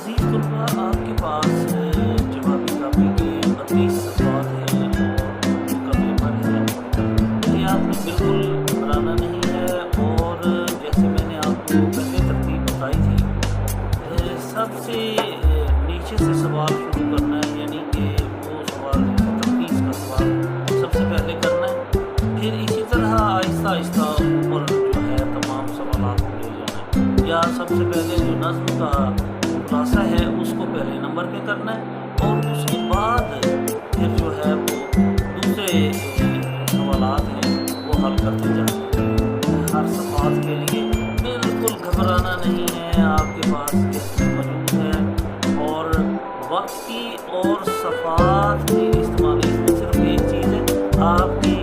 عزیز طلباء، آپ کے پاس جوابی کاپی کے 32 صفحات ہیں اور کا پیپر ہے۔ یہ آپ نے بالکل گھبرانا نہیں ہے، اور جیسے میں نے آپ کو پہلے ترتیب بتائی تھی، سب سے نیچے سے سوال شروع کرنا ہے، یعنی کہ وہ سوال 33 کا سوال سب سے پہلے کرنا ہے، پھر اسی طرح آہستہ آہستہ اوپر جو ہے تمام سوالات کو لے جانا ہے، یا سب سے پہلے جو نظم کا خلاصہ ہے اس کو پہلے نمبر پہ کرنا ہے، اور اس کے بعد پھر جو ہے وہ دوسرے سوالات ہیں وہ حل کرتے جانا ہے۔ ہر صفحات کے لیے بالکل گھبرانا نہیں ہے، آپ کے پاس ٹیسٹ موجود ہے، اور وقت کی اور صفحات کی استعمال، اس میں صرف ایک چیز ہے، آپ کی